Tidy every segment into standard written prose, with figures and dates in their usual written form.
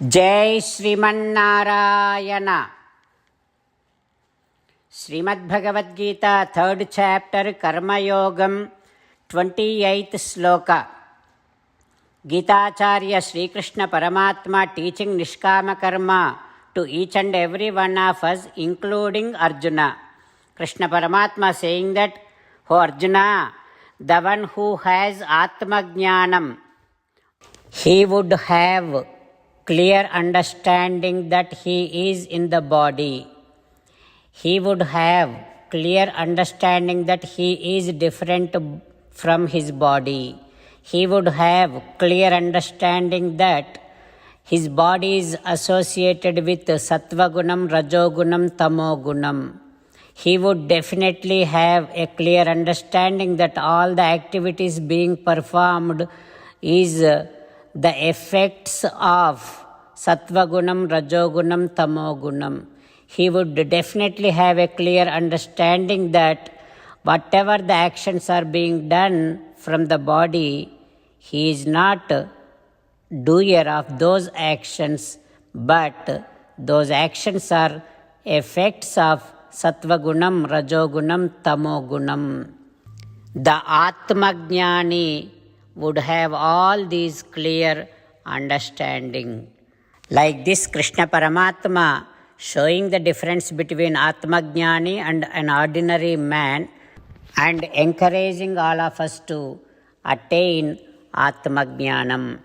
जय Sriman Narayana. Shrimad Bhagavad Gita 3rd chapter कर्मयोगम 28th श्लोक. गीताचार्य श्रीकृष्ण परमात्मा teaching निष्काम Karma to each and every one of us including Arjuna. Krishna Paramatma saying that, "O Arjuna, the one who has Atma Jnanam, he would have clear understanding that he is in the body. He would have clear understanding that he is different from his body. He would have clear understanding that his body is associated with Sattva Gunam, Rajogunam, Tamogunam. He would definitely have a clear understanding that all the activities being performed is the effects of Sattva Gunam, Rajogunam, Tamogunam. He would definitely have a clear understanding that whatever the actions are being done from the body, he is not doer of those actions, but those actions are effects of Sattva Gunam, Rajogunam, Tamogunam. The Atma Jnani would have all these clear understanding. Like this, Krishna Paramatma showing the difference between Atma Jnani and an ordinary man and encouraging all of us to attain Atma Jnanam.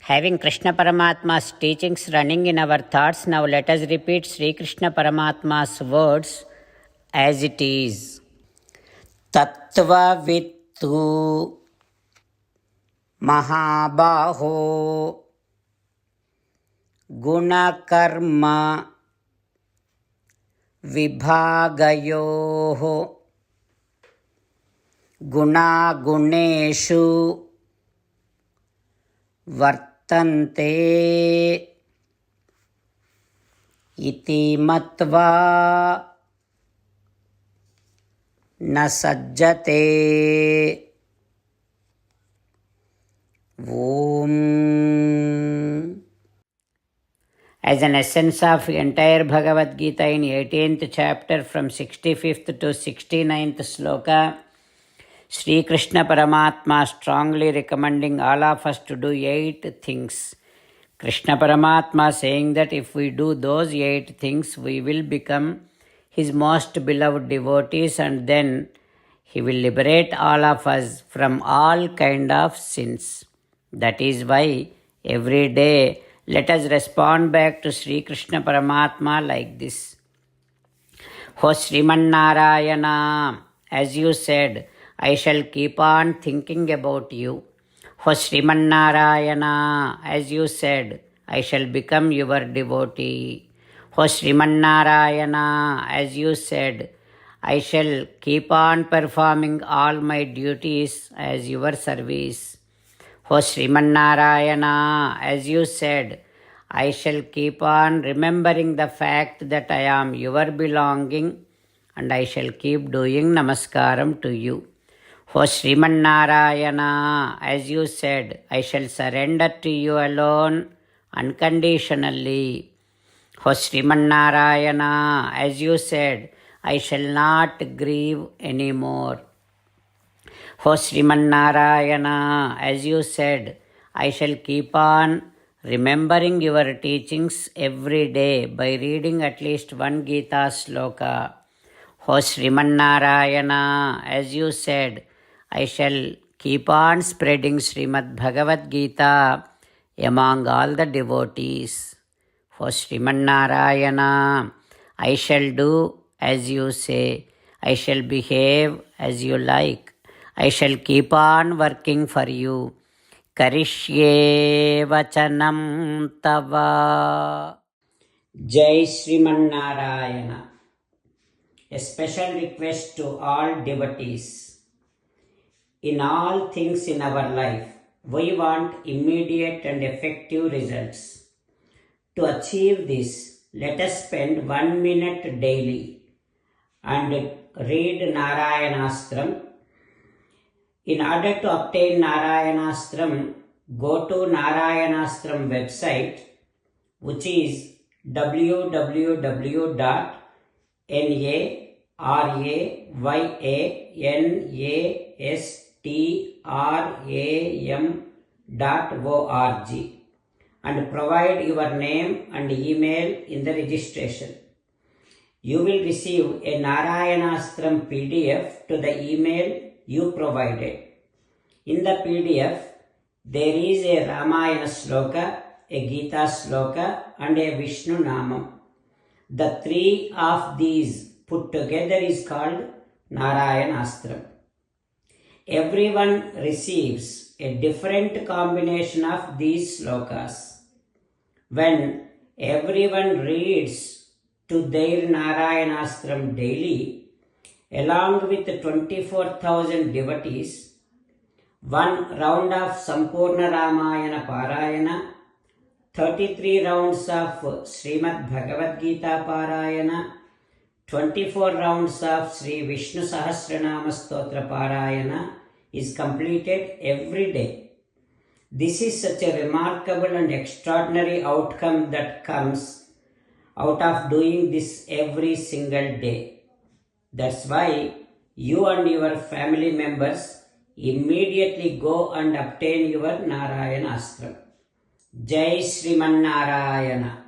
Having Krishna Paramatma's teachings running in our thoughts, now let us repeat Sri Krishna Paramatma's words as it is. Tattva Vittu Mahabaho Gunakarma Vibhagayoho Gunaguneshu Vartante Iti Matva Na Sajjate. Om. As an essence of entire Bhagavad Gita in 18th chapter from 65th to 69th sloka, Sri Krishna Paramatma strongly recommending all of us to do 8 things. Krishna Paramatma saying that if we do those 8 things, we will become his most beloved devotees, and then he will liberate all of us from all kind of sins. That is why every day let us respond back to Sri Krishna Paramatma like this. O Srimannarayana, as you said, I shall keep on thinking about you. O Srimannarayana, as you said, I shall become your devotee. O Srimannarayana, as you said, I shall keep on performing all my duties as your service. O Srimannarayana, as you said, I shall keep on remembering the fact that I am your belonging, and I shall keep doing namaskaram to you. O Srimannarayana, as you said, I shall surrender to you alone unconditionally. O Srimannarayana, as you said, I shall not grieve anymore. O Srimannarayana, as you said, I shall keep on remembering your teachings every day by reading at least one Gita sloka. O Srimannarayana, as you said, I shall keep on spreading Srimad Bhagavad Gita among all the devotees. O Srimannarayana, I shall do as you say. I shall behave as you like. I shall keep on working for you. Karishye vachanam tava. Jai Srimannarayana. A special request to all devotees. In all things in our life, we want immediate and effective results. To achieve this, let us spend 1 minute daily and read Narayanastram. In order to obtain Narayanastram, go to Narayanastram website which is www.narayanaastram.org, and provide your name and email in the registration. You will receive a Narayanastram PDF to the email you provided. In the PDF, there is a Ramayana sloka, a Gita sloka, and a Vishnu Namam. The three of these put together is called Narayanastram. Everyone receives a different combination of these slokas. When everyone reads to their Narayanastram daily, along with 24,000 devotees, one round of Sampurna Ramayana Parayana, 33 rounds of Srimad Bhagavad Gita Parayana, 24 rounds of Sri Vishnu Sahasranama Stotra Parayana is completed every day. This is such a remarkable and extraordinary outcome that comes out of doing this every single day. That's why you and your family members immediately go and obtain your Narayanastram. Jai Sriman Narayana.